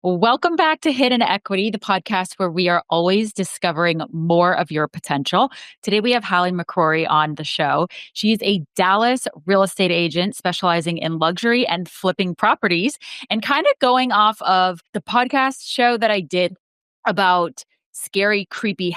Welcome back to Hidden Equity, the podcast where we are always discovering more of your potential. Today we have Halle McCrory on the show. She's a Dallas real estate agent specializing in luxury and flipping properties. And kind of going off of the podcast show that I did about scary, creepy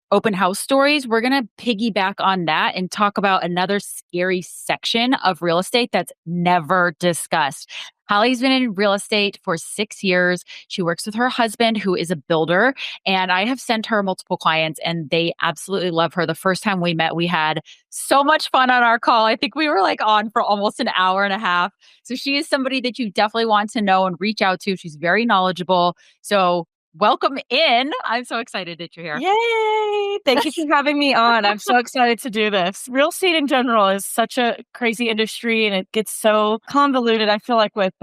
open house stories, we're going to piggyback on that and talk about another scary section of real estate that's never discussed. Hallie's been in real estate for 6 years. She works with her husband, who is a builder, and I have sent her multiple clients, and they absolutely love her. The first time we met, we had so much fun on our call. I think we were on for almost an hour and a half. So she is somebody that you definitely want to know and reach out to. She's very knowledgeable. So welcome in. I'm so excited that you're here. Yay! Thank you for having me on. I'm so excited to do this. Real estate in general is such a crazy industry and it gets so convoluted. I feel like with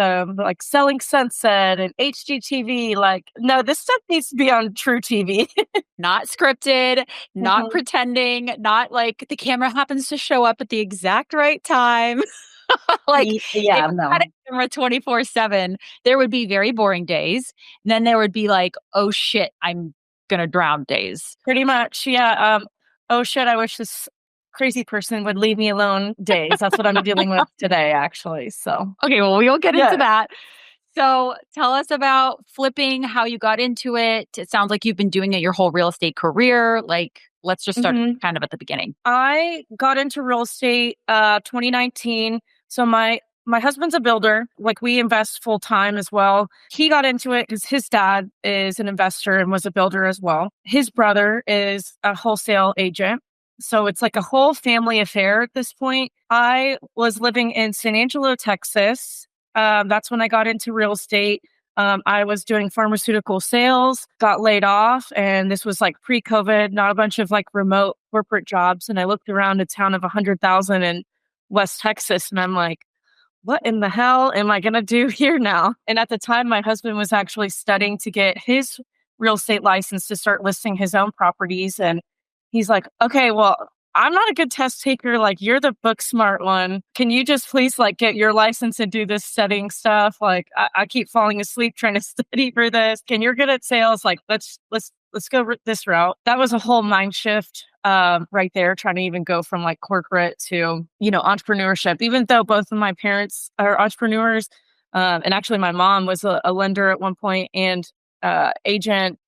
Selling Sunset and HGTV, no, this stuff needs to be on true TV. Not scripted, not pretending, not like the camera happens to show up at the exact right time. If you had a camera 24/7, there would be very boring days. And then there would be oh shit, I'm gonna drown days. Pretty much, yeah. Oh shit, I wish this crazy person would leave me alone days. That's what I'm dealing with today, actually. So okay, well, we'll get into that. So tell us about flipping, how you got into it. It sounds like you've been doing it your whole real estate career. Let's just start kind of at the beginning. I got into real estate 2019. So my husband's a builder. We invest full time as well. He got into it because his dad is an investor and was a builder as well. His brother is a wholesale agent. So it's like a whole family affair at this point. I was living in San Angelo, Texas. That's when I got into real estate. I was doing pharmaceutical sales, got laid off, and this was pre-COVID, not a bunch of remote corporate jobs. And I looked around a town of 100,000 in West Texas, and I'm like, what in the hell am I going to do here now? And at the time, my husband was actually studying to get his real estate license to start listing his own properties. And he's like, okay, well, I'm not a good test taker. You're the book smart one. Can you just please get your license and do this studying stuff? I keep falling asleep trying to study for this. And you're good at sales. Let's go this route. That was a whole mind shift right there, trying to even go from corporate to, entrepreneurship, even though both of my parents are entrepreneurs. And actually my mom was a lender at one point and agent,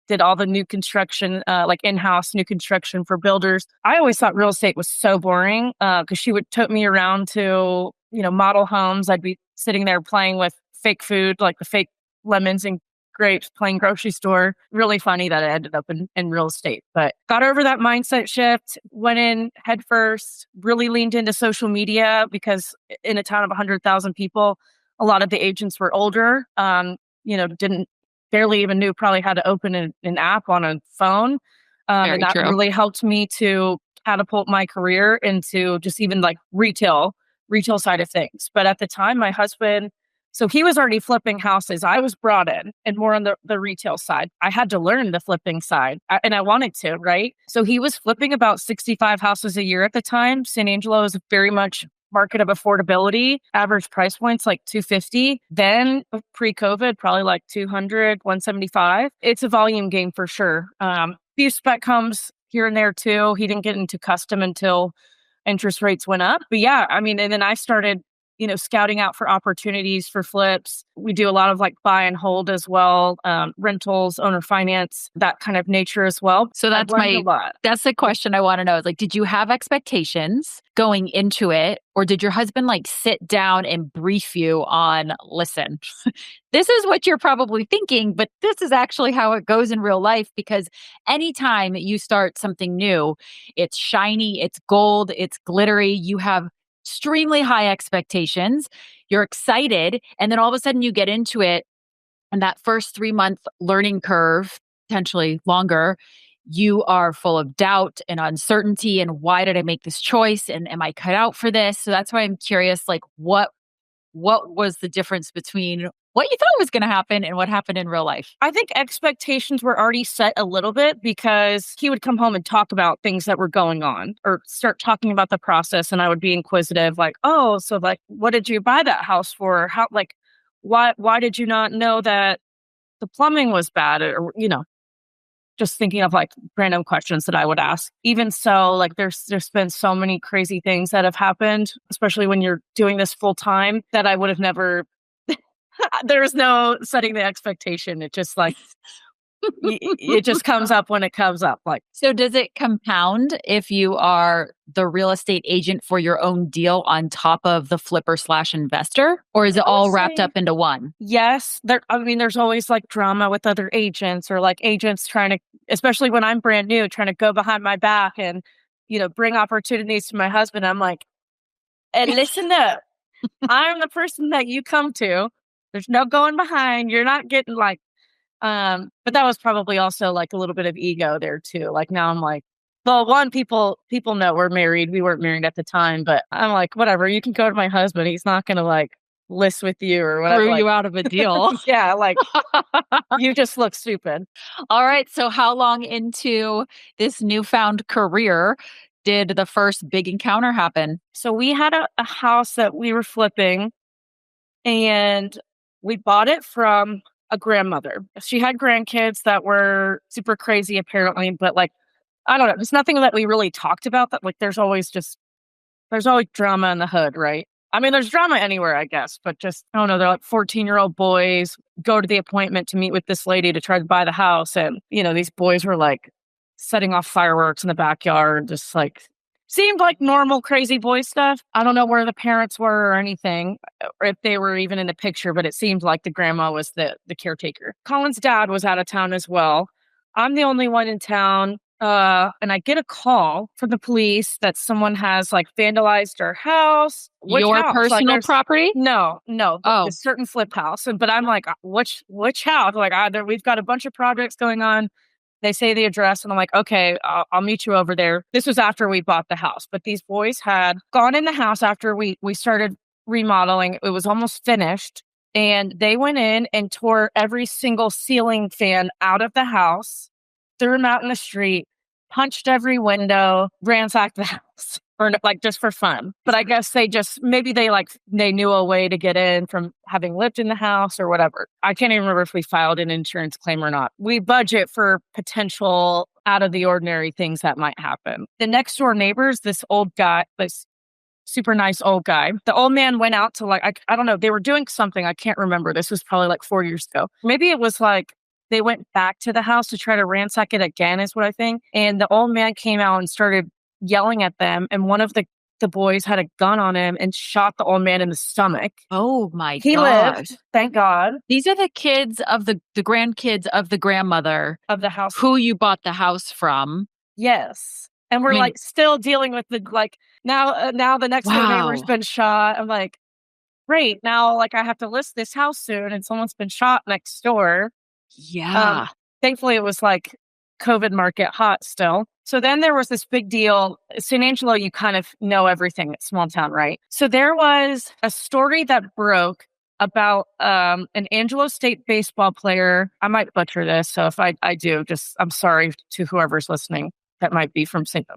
did all the new construction, in-house new construction for builders. I always thought real estate was so boring because she would tote me around to, model homes. I'd be sitting there playing with fake food, the fake lemons and grapes, playing grocery store. Really funny that I ended up in real estate. But got over that mindset shift, went in head first, really leaned into social media because in a town of 100,000 people, a lot of the agents were older, didn't barely even knew probably how to open an app on a phone. And that really helped me to catapult my career into just even retail side of things. But at the time, my husband, so he was already flipping houses. I was brought in and more on the retail side. I had to learn the flipping side and I wanted to, right? So he was flipping about 65 houses a year at the time. San Angelo is very much market of affordability, average price points $250. Then pre-COVID, probably 200, 175. It's a volume game for sure. Few spec homes here and there too. He didn't get into custom until interest rates went up. But yeah, and then I started, scouting out for opportunities for flips. We do a lot of buy and hold as well, rentals, owner finance, that kind of nature as well. So that's the question I want to know is did you have expectations going into it, or did your husband sit down and brief you on, listen, this is what you're probably thinking, but this is actually how it goes in real life? Because anytime you start something new, it's shiny, it's gold, it's glittery, you have extremely high expectations, you're excited, and then all of a sudden you get into it, and that first 3-month learning curve, potentially longer, you are full of doubt and uncertainty, and why did I make this choice, and am I cut out for this? So that's why I'm curious, what was the difference between what you thought was going to happen and what happened in real life? I think expectations were already set a little bit because he would come home and talk about things that were going on or start talking about the process. And I would be inquisitive, what did you buy that house for? How, why did you not know that the plumbing was bad, or, just thinking of like random questions that I would ask. Even so, like there's been so many crazy things that have happened, especially when you're doing this full time, that I would have never. There's no setting the expectation. It just like it just comes up when it comes up. Like, So does it compound if you are the real estate agent for your own deal on top of the flipper/investor, or is it I would all wrapped say up into one? yes. There's always like drama with other agents, or like agents trying to, especially when I'm brand new, trying to go behind my back and bring opportunities to my husband. I'm like, and listen up. I'm the person that you come to. There's no going behind. You're not getting like, but that was probably also like a little bit of ego there too. Like now I'm like, well, one, people know we're married. We weren't married at the time, but I'm like, whatever. You can go to my husband. He's not gonna like list with you or whatever. Threw Like, you out of a deal. yeah, like you just look stupid. All right. So how long into this newfound career did the first big encounter happen? So we had a house that we were flipping, and we bought it from a grandmother. She had grandkids that were super crazy, apparently, but like, I don't know. It's nothing that we really talked about. That like, there's always drama in the hood, right? I mean, there's drama anywhere, I guess, but just, I don't know, they're like 14-year-old boys go to the appointment to meet with this lady to try to buy the house. And, these boys were like setting off fireworks in the backyard, just like seemed like normal crazy boy stuff. I don't know where the parents were or anything, or if they were even in the picture, but it seemed like the grandma was the caretaker. Colin's dad was out of town as well. I'm the only one in town. And I get a call from the police that someone has like vandalized our house. Which Your house? personal property? No, Oh, the certain flip house. But I'm like, which house? Like, we've got a bunch of projects going on. They say the address, and I'm like, okay, I'll meet you over there. This was after we bought the house, but these boys had gone in the house after we started remodeling. It was almost finished, and they went in and tore every single ceiling fan out of the house, threw them out in the street, punched every window, ransacked the house, or like just for fun. But I guess maybe they knew a way to get in from having lived in the house or whatever. I can't even remember if we filed an insurance claim or not. We budget for potential out of the ordinary things that might happen. The next door neighbors, this old guy, this super nice old guy. The old man went out to like, I don't know, they were doing something. I can't remember. This was probably like 4 years ago. Maybe it was like they went back to the house to try to ransack it again, is what I think. And the old man came out and started yelling at them. And one of the boys had a gun on him and shot the old man in the stomach. oh my He God. lived, thank God, These are the kids of the grandkids of the grandmother of the house. who you bought the house from. Yes. And we're I mean, like still dealing with the like now the next door neighbor's wow. been shot. I'm like, great. Now like I have to list this house soon, and someone's been shot next door. Yeah. Thankfully, it was like COVID market hot still. So then there was this big deal. San Angelo, you kind of know everything. It's small town, right? So there was a story that broke about an Angelo State baseball player. I might butcher this. So if I do, just I'm sorry to whoever's listening. That might be from St.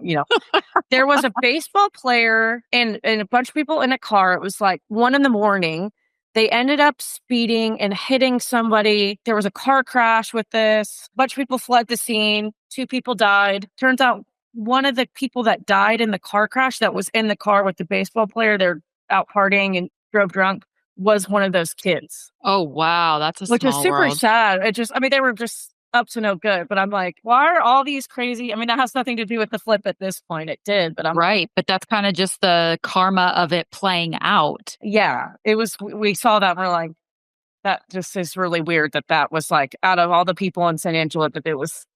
There was a baseball player and a bunch of people in a car. It was like 1 a.m. They ended up speeding and hitting somebody. There was a car crash with this. A bunch of people fled the scene. 2 people died. Turns out one of the people that died in the car crash that was in the car with the baseball player, they're out partying and drove drunk, was one of those kids. Oh, wow. That's a Which is small super world. sad. They were just up to no good. But I'm like, why are all these crazy? I mean, that has nothing to do with the flip at this point. It did, but I'm Right. But that's kind of just the karma of it playing out. yeah, it was. We saw that and we're like, that just is really weird that was like out of all the people in San Angelo that it was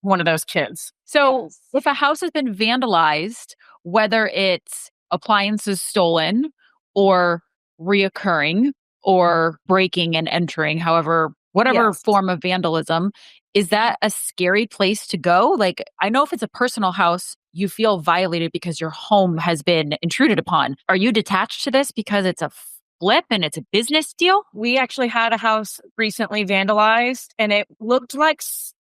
one of those kids. So if a house has been vandalized, whether it's appliances stolen or reoccurring or breaking and entering, however, whatever Yes. form of vandalism, is that a scary place to go? Like, I know if it's a personal house, you feel violated because your home has been intruded upon. Are you detached to this because it's a flip and it's a business deal? We actually had a house recently vandalized, and it looked like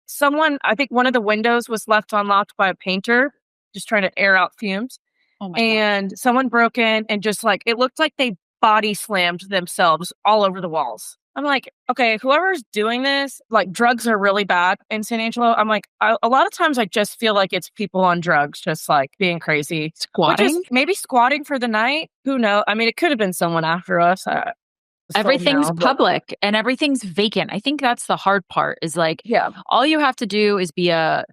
someone, I think one of the windows was left unlocked by a painter, just trying to air out fumes. Oh my God. And someone broke in and just like, it looked like they body slammed themselves all over the walls. I'm like, okay, whoever's doing this, like drugs are really bad in San Angelo. I'm like, a lot of times I just feel like it's people on drugs, just like being crazy, which is Squatting. maybe squatting for the night. Who knows? I mean, it could have been someone after us. So Everything's now, but public and everything's vacant. I think that's the hard part is like yeah, all you have to do is be a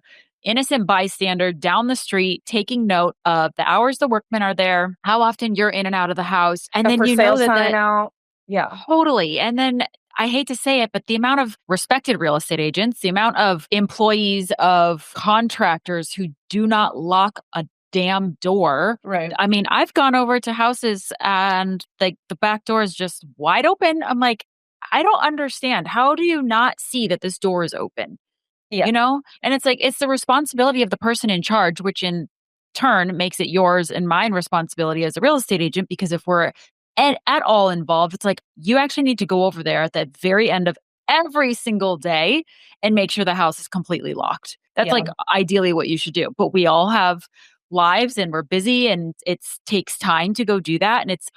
innocent bystander down the street taking note of the hours the workmen are there, how often you're in and out of the house, and a then for you sale know that sign that out. Yeah, totally. And then I hate to say it, but the amount of respected real estate agents, the amount of employees of contractors who do not lock a damn door. right. I mean, I've gone over to houses and like the back door is just wide open. I'm like, I don't understand. How do you not see that this door is open? Yeah, And it's like, it's the responsibility of the person in charge, which in turn makes it yours and mine responsibility as a real estate agent. Because if we're at all involved, it's like you actually need to go over there at the very end of every single day and make sure the house is completely locked. That's yeah, like ideally what you should do. But we all have lives and we're busy and it takes time to go do that. And it's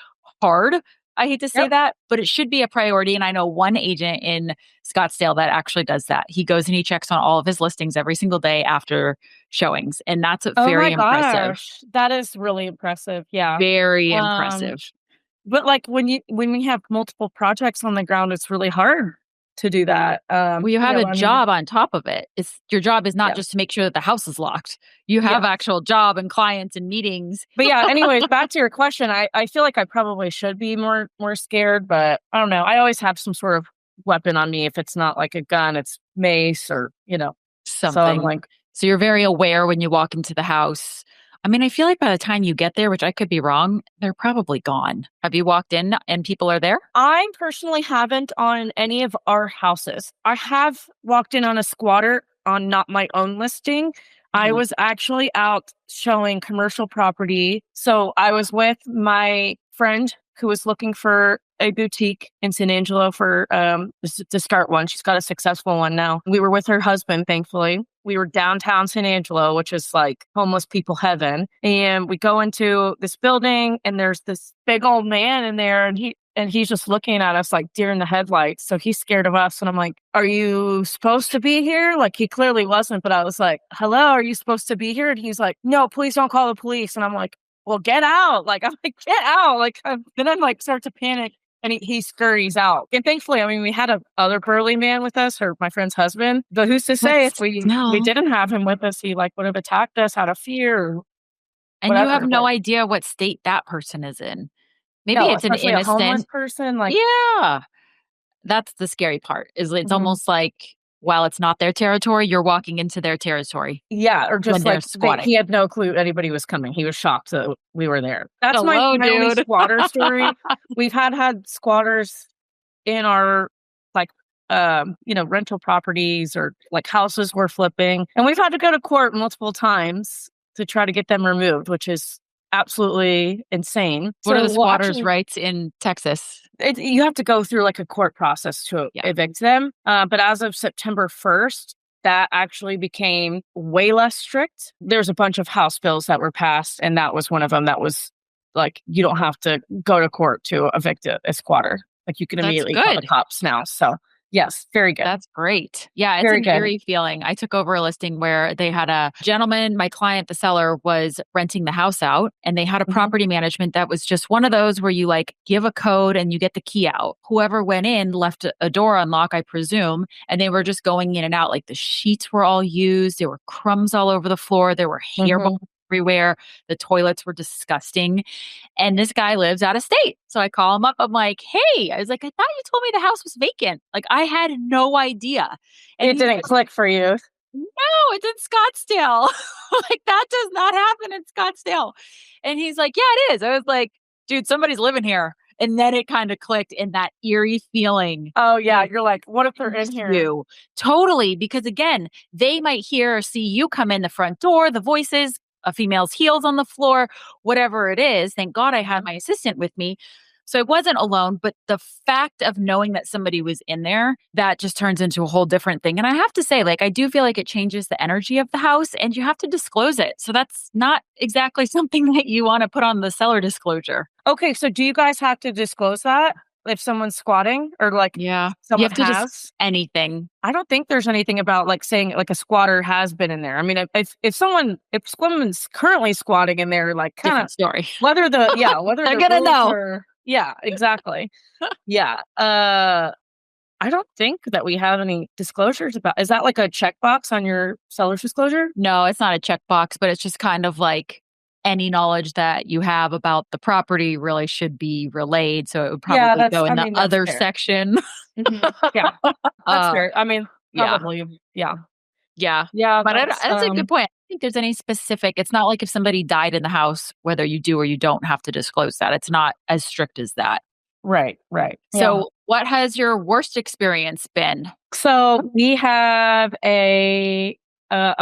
hard. I hate to say yep. that, but it should be a priority. And I know one agent in Scottsdale that actually does that. He goes and he checks on all of his listings every single day after showings. And that's Oh very my impressive. gosh, that is really impressive. Yeah. Very Um, impressive. but like when we have multiple projects on the ground, it's really hard to do that. Well, you have a I mean, job on top of it. It's your job is not yeah, just to make sure that the house is locked. You yeah. have actual job and clients and meetings. But yeah, anyways, back to your question. I feel like I probably should be more scared, but I don't know. I always have some sort of weapon on me. If it's not like a gun, it's mace or, so I'm Something. like, So you're very aware when you walk into the house. I mean, I feel like by the time you get there, which I could be wrong, they're probably gone. Have you walked in and people are there? I personally haven't on any of our houses. I have walked in on a squatter on not my own listing. I Mhm. was actually out showing commercial property. So I was with my friend who was looking for a boutique in San Angelo for to start one. She's got a successful one now. We were with her husband, thankfully. We were downtown San Angelo, which is like homeless people heaven. And we go into this building and there's this big old man in there and he's just looking at us like deer in the headlights. So he's scared of us. And I'm like, are you supposed to be here? Like he clearly wasn't, but I was like, hello, are you supposed to be here? And he's like, no, please don't call the police. And I'm like, well, get out. Like, I'm like, get out. Like, then I'm like, start to panic and he scurries out. And thankfully, I mean, we had a other burly man with us, or my friend's husband. But who's to But say if we still, didn't have him with us, he like would have attacked us out of fear or and you have whatever. no But idea what state that person is in. Maybe no, it's an especially a homeless innocent. person. Like, Yeah. That's the scary part. Is it's mhm. almost like while it's not their territory, you're walking into their territory Yeah, or when just they're like he squatting. had no clue anybody was coming. He was shocked that we were there. That's my Hello, my only dude. squatter story. We've had squatters in our like rental properties or like houses we're flipping, and we've had to go to court multiple times to try to get them removed, which is absolutely insane. What are So the we'll squatters' actually rights in Texas? you have to go through like a court process to Yeah, evict them. But as of September 1st, that actually became way less strict. There's a bunch of House bills that were passed, and that was one of them that was like, you don't have to go to court to evict a squatter. Like, you can that's immediately call the good. cops now. So, yes, very good. That's great. Yeah, it's Very an good. eerie feeling. I took over a listing where they had a gentleman, my client, the seller, was renting the house out, and they had a Mhm. property management that was just one of those where you like give a code and you get the key out. Whoever went in left a door unlocked, I presume, and they were just going in and out. Like the sheets were all used, there were crumbs all over the floor, there were hairballs Mhm. everywhere, the toilets were disgusting. And this guy lives out of state. So I call him up. I'm like, hey, I was like, I thought you told me the house was vacant. Like, I had no idea. And It he's didn't like, click for you. no, it's in Scottsdale. Like, that does not happen in Scottsdale. And he's like, yeah, it is. I was like, dude, somebody's living here. And then it kind of clicked in that eerie feeling. Oh, yeah. Like, You're like, what if they're in thank here? you. Totally. Because again, they might hear or see you come in the front door, the voices, a female's heels on the floor, whatever it is. Thank God I had Mhm. my assistant with me. So I wasn't alone, but the fact of knowing that somebody was in there, that just turns into a whole different thing. And I have to say, like, I do feel like it changes the energy of the house and you have to disclose it. So that's not exactly something that you want to put on the seller disclosure. Okay. So, do you guys have to disclose that? if someone's squatting or like Yeah. You someone have to just has. anything. I don't think there's anything about like saying like a squatter has been in there. I mean, if someone's currently squatting in there, like kind of Different story. whether whether They're the gonna rules know. are, yeah, exactly. Yeah. I don't think that we have any disclosures about. Is that like a checkbox on your seller's disclosure? No, it's not a checkbox, but it's just kind of like any knowledge that you have about the property really should be relayed. So it would Yeah, probably go in the that's other fair. section. Yeah, that's uh, fair. I mean, yeah, probably. Yeah. yeah. Yeah, But that's a good point. I don't think there's any specific. It's not like if somebody died in the house, whether you do or you don't have to disclose that. It's not as strict as that. right, right. Yeah. So, what has your worst experience been? So we have a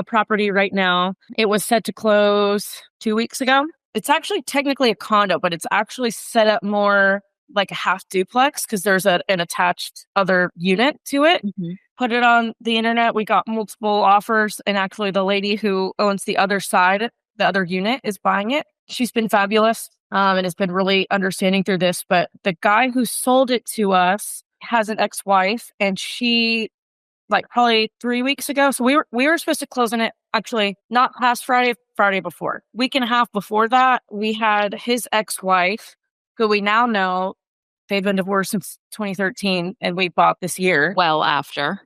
property right now. It was set to close 2 weeks ago. It's actually technically a condo, but it's actually set up more like a half duplex because there's an attached other unit to it. Mhm. Put it on the internet. We got multiple offers, and actually, the lady who owns the other side, the other unit, is buying it. She's been fabulous, and has been really understanding through this. But the guy who sold it to us has an ex-wife, and she, like, probably 3 weeks ago. So we were supposed to close on it actually not past Friday, Friday before. Week and a half before that, we had his ex-wife, who we now know they've been divorced since 2013, and we bought this year. Well, after.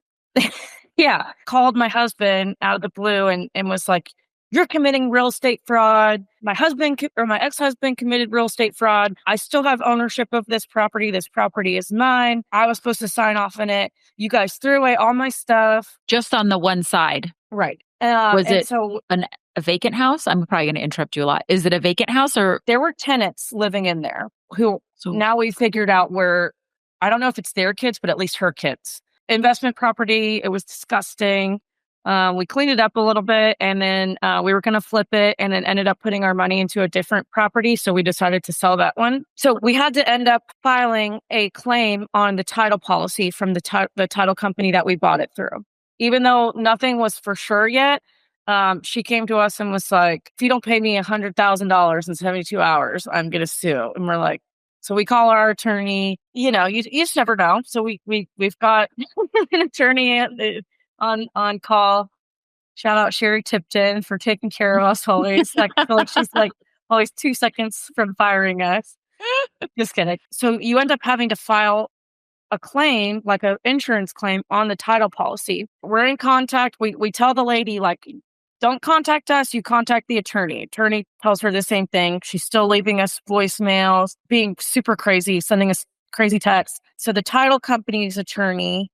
Yeah, called my husband out of the blue and was like, "You're committing real estate fraud. My husband or my ex-husband committed real estate fraud. I still have ownership of this property. This property is mine. I was supposed to sign off on it. You guys threw away all my stuff." Just on the one side. Right. Was And it so a vacant house? I'm probably going to interrupt you a lot. Is it a vacant house or there were tenants living in there who so? now we figured out were, I don't know if it's their kids, but at least her kids. Investment property. It was disgusting. We cleaned it up a little bit, and then we were going to flip it, and then ended up putting our money into a different property. So we decided to sell that one. So we had to end up filing a claim on the title policy from the title company that we bought it through. Even though nothing was for sure yet, she came to us and was like, "If you don't pay me $100,000 in 72 hours, I'm going to sue." And we're like, so we call our attorney. You know, you just never know. So we've got an attorney on call. Shout out Sherry Tipton for taking care of us always. Like, I feel like she's like always 2 seconds from firing us. Just kidding. So you end up having to file a claim, like an insurance claim, on the title policy. We're in contact. We tell the lady, like, don't contact us. You contact the attorney. Attorney tells her the same thing. She's still leaving us voicemails, being super crazy, sending us crazy texts. So the title company's attorney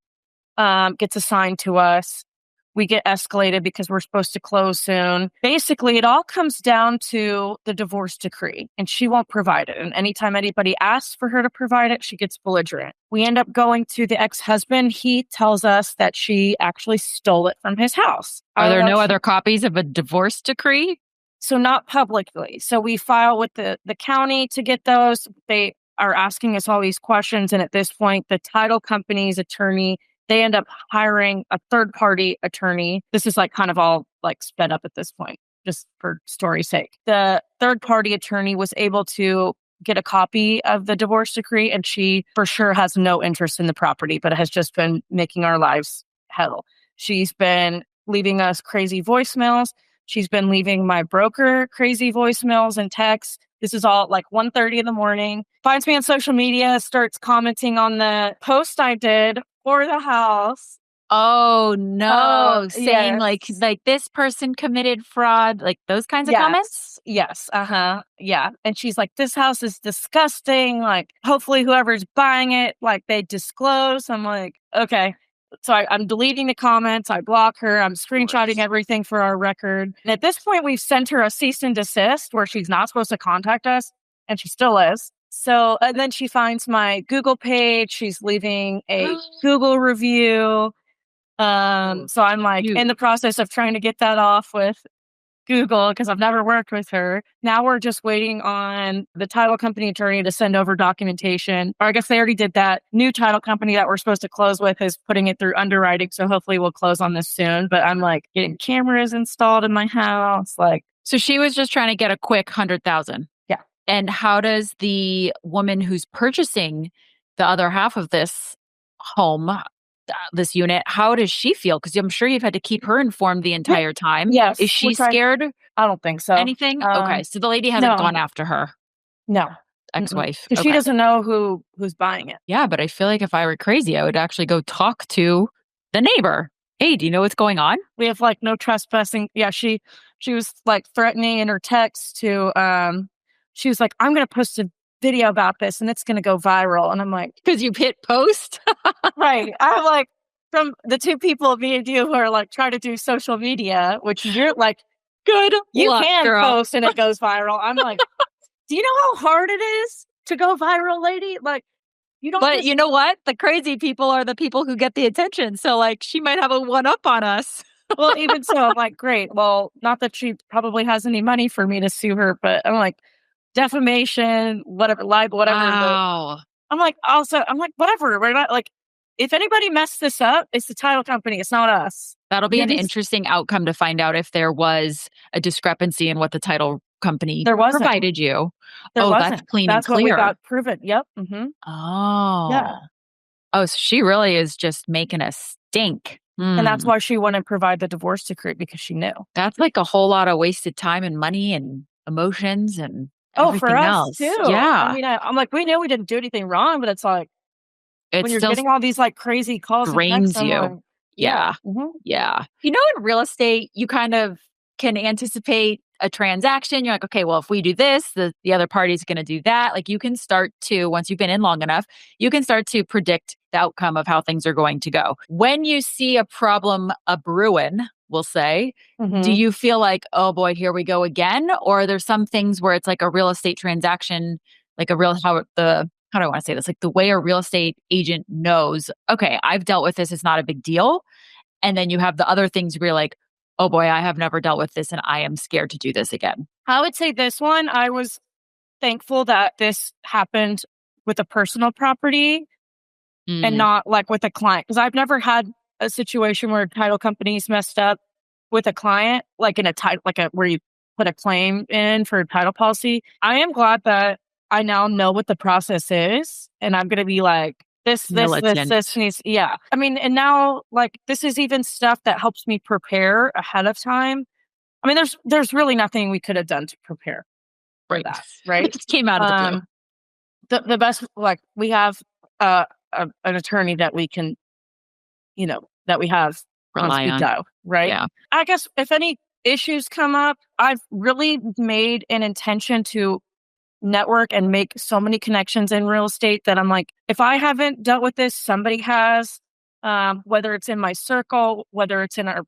gets assigned to us. We get escalated because we're supposed to close soon. Basically, it all comes down to the divorce decree, and she won't provide it. And anytime anybody asks for her to provide it, she gets belligerent. We end up going to the ex-husband. He tells us that she actually stole it from his house. Are there no other copies of a divorce decree? So not publicly. So we file with the county to get those. They are asking us all these questions. And at this point, the title company's attorney, they end up hiring a third-party attorney. This is like kind of all like sped up at this point, just for story's sake. The third-party attorney was able to get a copy of the divorce decree, and she for sure has no interest in the property, but has just been making our lives hell. She's been leaving us crazy voicemails. She's been leaving my broker crazy voicemails and texts. This is all like 1:30 in the morning. Finds me on social media, starts commenting on the post I did for the house. Oh no, saying Yes. like this person committed fraud, like those kinds of comments? Yes. Yeah. And she's like, "This house is disgusting. Like, hopefully whoever's buying it, like, they disclose." I'm like, okay. So I'm deleting the comments. I block her. I'm screenshotting everything for our record. And at this point, we've sent her a cease and desist where she's not supposed to contact us, and she still is. So, and then she finds my Google page. She's leaving a Google review. So I'm like in the process of trying to get that off with Google because I've never worked with her. Now we're just waiting on the title company attorney to send over documentation. Or I guess they already did that. New title company that we're supposed to close with is putting it through underwriting. So hopefully we'll close on this soon. But I'm like getting cameras installed in my house. Like, so she was just trying to get a quick 100,000. Yeah. And how does the woman who's purchasing the other half of this home, this unit, how does she feel? Because I'm sure you've had to keep her informed the Yeah. entire time. Is Yes, she which scared? I don't think so. Anything? Okay, so the lady hasn't No, gone after her no, ex-wife. because she Okay. doesn't know who's buying it. Yeah, but I feel like if I were crazy, I would actually go talk to the neighbor. Hey, do you know what's going on? We have like no trespassing. Yeah, she was like threatening in her text to she was like, I'm gonna post a video about this and it's gonna go viral. And I'm like, Because you hit post. right. I'm like, from the two people, me and you, who are like trying to do social media, which you're like, Good you luck, can girl. post and it goes viral. I'm like, do you know how hard it is to go viral, lady? Like, you don't But just you know what? The crazy people are the people who get the attention. So, like, she might have a one up on us. well, even so, I'm like, great. Well, not that she probably has any money for me to sue her, but I'm like, defamation, whatever, libel, whatever. Wow. I'm like, whatever. We're not like, if anybody messed this up, it's the title company. It's not us. That'll be You're an just, interesting outcome to find out if there was a discrepancy in what the title company there wasn't. provided you. There Oh, that's wasn't. clean and That's what we clear. got proven. Yep. Yeah. Oh. Oh, so she really is just making a stink. And that's Hmm. why she wouldn't provide the divorce decree because she knew. That's like a whole lot of wasted time and money and emotions and Oh, for everything us else. too. I Yeah. mean, I'm like, we knew we didn't do anything wrong, but it's like It when you're still getting all these like crazy calls and texts, drains I'm like, you. yeah. Yeah. Yeah. You know, in real estate, you kind of can anticipate a transaction. You're like, okay, well, if we do this, the other party's going to do that. Like you can start to, once you've been in long enough, you can start to predict the outcome of how things are going to go. When you see a problem a brewing, we'll say, do Mhm. you feel like, oh boy, here we go again? Or are there some things where it's like a real estate transaction, like a real, how do I want to say this? Like the way a real estate agent knows, okay, I've dealt with this, it's not a big deal. And then you have the other things where you're like, oh boy, I have never dealt with this and I am scared to do this again. I would say this one, I was thankful that this happened with a personal property and Mm, not like with a client. Because I've never had a situation where title companies messed up with a client, like in a title, like a where you put a claim in for a title policy. I am glad that I now know what the process is, and I'm going to be like, militant. this needs, yeah. I mean, and now like this is even stuff that helps me prepare ahead of time. I mean, there's really nothing we could have done to prepare for Right. that, It right? just came out of the blue. Um, the best, like we have an attorney that we can, that we have on Rely speed on. dial, right? Yeah. I guess if any issues come up, I've really made an intention to network and make so many connections in real estate that I'm like, if I haven't dealt with this, somebody has, whether it's in my circle, whether it's in our,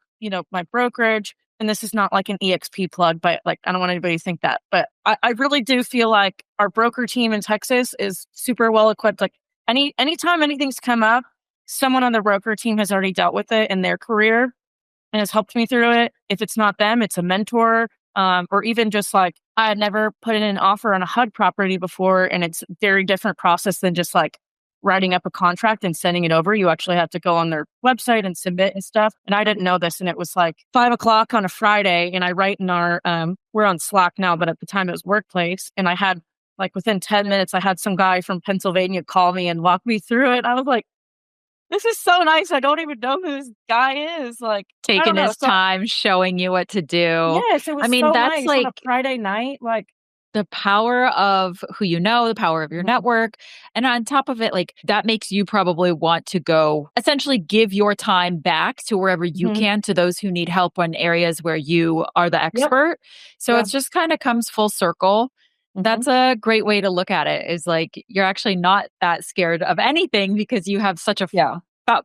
my brokerage. And this is not like an EXP plug, but like, I don't want anybody to think that, but I really do feel like our broker team in Texas is super well equipped. Like anytime anything's come up, someone on the broker team has already dealt with it in their career and has helped me through it. If it's not them, it's a mentor, or even just like I had never put in an offer on a HUD property before, and it's a very different process than just like writing up a contract and sending it over. You actually have to go on their website and submit and stuff. And I didn't know this, and it was like 5 o'clock on a Friday, and I write in our we're on Slack now, but at the time it was Workplace, and I had like within 10 minutes, I had some guy from Pennsylvania call me and walk me through it. I was like, this is so nice. I don't even know who this guy is. Like, I don't Taking know. his So, time, showing you what to do. yes, it I was mean, so that's nice on like a Friday night. Like, the power of who you know, the power of your mhm. network. And on top of it, like that makes you probably want to go essentially give your time back to wherever you Mhm. can to those who need help in areas where you are the Yep. expert. So Yeah. it's just kind of comes full circle. Mhm. That's a great way to look at it is like you're actually not that scared of anything because you have such a Yeah.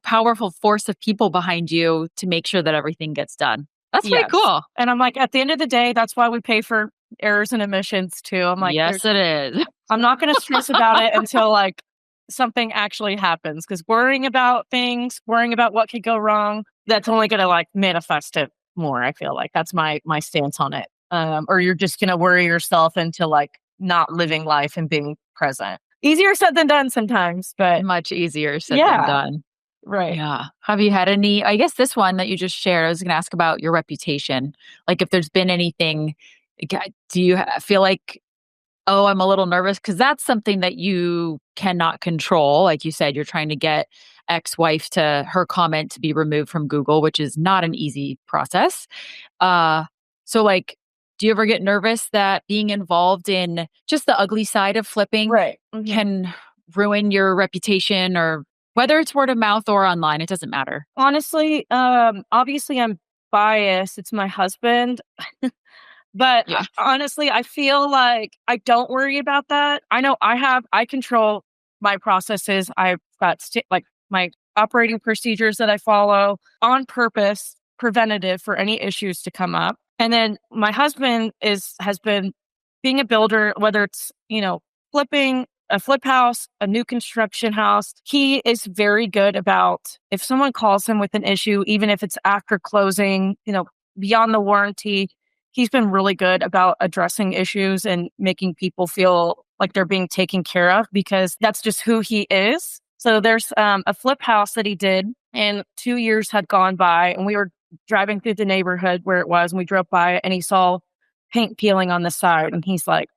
powerful force of people behind you to make sure that everything gets done. That's pretty Yes. cool. And I'm like, at the end of the day, that's why we pay for errors and omissions too. I'm like, Yes, it is. I'm not going to stress about it until like something actually happens. Because worrying about things, worrying about what could go wrong, that's only going to like manifest it more. I feel like that's my stance on it. Or you're just going to worry yourself into like not living life and being present. Easier said than done sometimes, but Much easier said than yeah, done. right. Yeah. Have you had any, I guess this one that you just shared, I was going to ask about your reputation. Like if there's been anything, do you feel like oh, I'm a little nervous because that's something that you cannot control. Like you said, you're trying to get ex-wife to her comment to be removed from Google, which is not an easy process. Uh, so like, do you ever get nervous that being involved in just the ugly side of flipping Right. Mhm. can ruin your reputation or whether it's word of mouth or online, it doesn't matter. Honestly, obviously I'm biased. It's my husband. But Yeah. honestly, I feel like I don't worry about that. I know I control my processes. I've got like my operating procedures that I follow on purpose, preventative for any issues to come up. And then my husband has been being a builder, whether it's, flipping a flip house, a new construction house. He is very good about if someone calls him with an issue, even if it's after closing, beyond the warranty, he's been really good about addressing issues and making people feel like they're being taken care of because that's just who he is. So there's a flip house that he did, and 2 years had gone by, and we were driving through the neighborhood where it was, and we drove by it, and he saw paint peeling on the side, and he's like,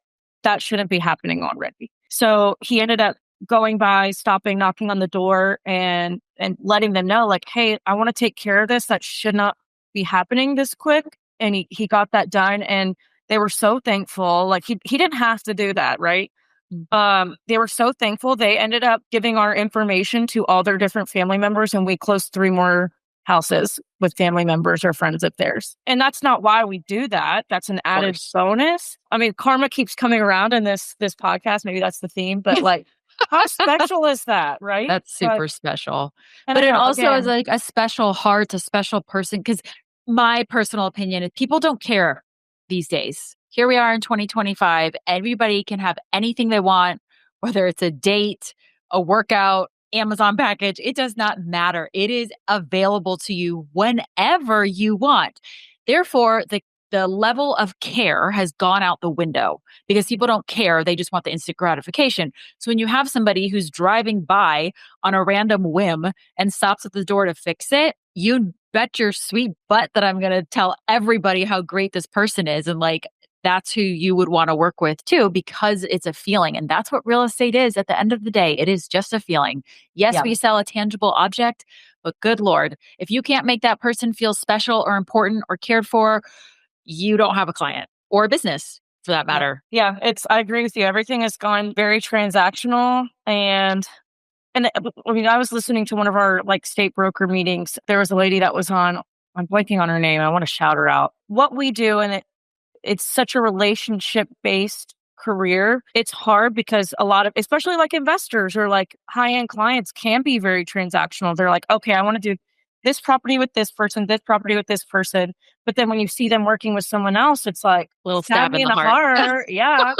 that shouldn't be happening already. So he ended up going by, stopping, knocking on the door, and letting them know, like, hey, I want to take care of this. That should not be happening this quick. And he got that done, and they were so thankful. Like he didn't have to do that, right? They were so thankful. They ended up giving our information to all their different family members, and we closed 3 more houses with family members or friends of theirs. And that's not why we do that. That's an Of added course. bonus. I mean, karma keeps coming around in this podcast. Maybe that's the theme, but like, how special is that, right? That's But super special. and I But it know also is again, like a special heart, a special person. Because my personal opinion is people don't care these days. Here we are in 2025. Everybody can have anything they want, whether it's a date, a workout, Amazon package. It does not matter. It is available to you whenever you want. Therefore, the level of care has gone out the window because people don't care. They just want the instant gratification. So when you have somebody who's driving by on a random whim and stops at the door to fix it, you bet your sweet butt that I'm going to tell everybody how great this person is. And like, that's who you would want to work with too, because it's a feeling. And that's what real estate is at the end of the day. It is just a feeling. Yes, yeah, we sell a tangible object, but good Lord, if you can't make that person feel special or important or cared for, you don't have a client or a business for that yeah, matter. yeah. I agree with you. Everything has gone very transactional, and I mean, I was listening to one of our like state broker meetings. There was a lady that was on. I'm blanking on her name. I want to shout her out. What we do, and it's such a relationship based career. It's hard because a lot of, especially like investors or like high end clients, can be very transactional. They're like, okay, I want to do this property with this property with this person. But then when you see them working with someone else, it's like, Little stab stab me in in the the heart. heart. Yeah.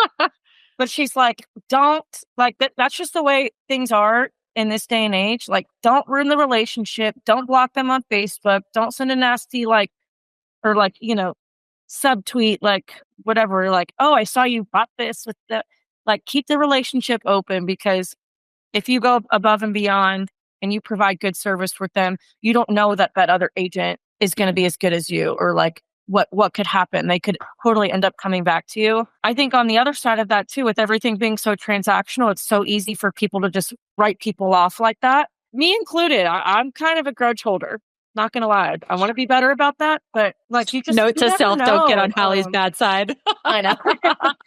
But she's like, don't like that. That's just the way things are in this day and age. Like, don't ruin the relationship. Don't block them on Facebook. Don't send a nasty, like, or like, subtweet, like, whatever. Like, oh, I saw you bought this with the, like, keep the relationship open because if you go above and beyond and you provide good service with them, you don't know that that other agent is going to be as good as you or like what could happen. They could totally end up coming back to you. I think on the other side of that too, with everything being so transactional, it's so easy for people to just write people off like that. Me included. I'm kind of a grudge holder. Not gonna lie, I want to be better about that, but like Note you to never self, don't get know. on Hallie's bad side. I know.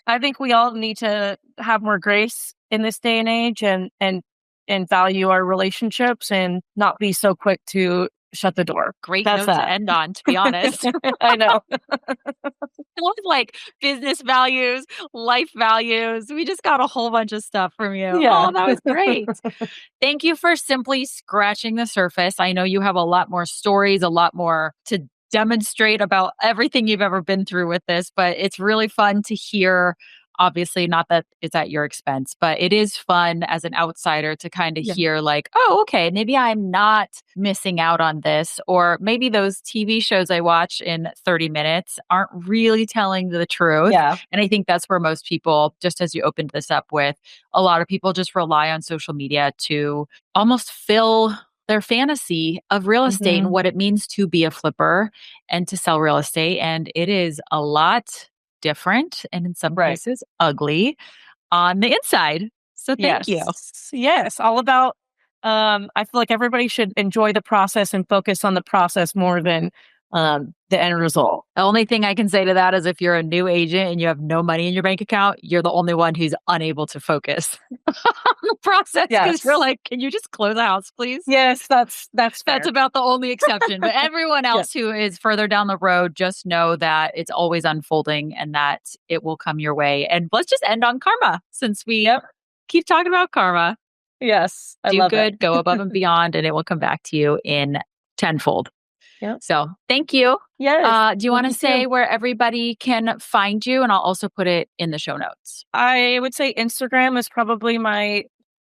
I think we all need to have more grace in this day and age and value our relationships and not be so quick to shut the door. Great That's note to that. end on, to be honest. I know. I love like business values, life values. We just got a whole bunch of stuff from you. Yeah. Oh, that was great. Thank you for simply scratching the surface. I know you have a lot more stories, a lot more to demonstrate about everything you've ever been through with this, but it's really fun to hear. Obviously, not that it's at your expense, but it is fun as an outsider to kind of Yeah. hear, like, oh, okay, maybe I'm not missing out on this. Or maybe those TV shows I watch in 30 minutes aren't really telling the truth. Yeah. And I think that's where most people, just as you opened this up with, a lot of people just rely on social media to almost fill their fantasy of real estate and Mhm. what it means to be a flipper and to sell real estate. And it is a lot. different and in some Right. cases ugly on the inside. So thank you. Yes. Yes. All about, I feel like everybody should enjoy the process and focus on the process more than the end result. The only thing I can say to that is if you're a new agent and you have no money in your bank account, you're the only one who's unable to focus on the process because you're Yes. like, can you just close the house, please? Yes. That's That's fair. about the only exception. But everyone Yeah. else who is further down the road, just know that it's always unfolding and that it will come your way. And let's just end on karma since we Yep. keep talking about karma. Yes. I Do love it. good, go above and beyond, and it will come back to you in tenfold. Yep. So thank you. Yes. Do you want to say where everybody can find you? And I'll also put it in the show notes. I would say Instagram is probably my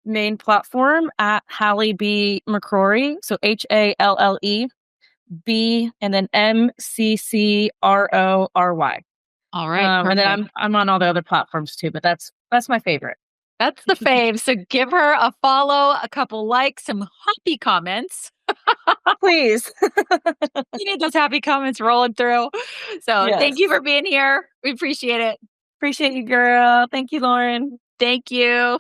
main platform at Halle B. McCrory. So HALLE B and then MCCRORY. All right. And then Perfect. I'm on all the other platforms too, but that's my favorite. That's the fave. So give her a follow, a couple likes, some happy comments. Please. You need those happy comments rolling through. So Yes. thank you for being here. We appreciate it. Appreciate you, girl. Thank you, Lauren. Thank you.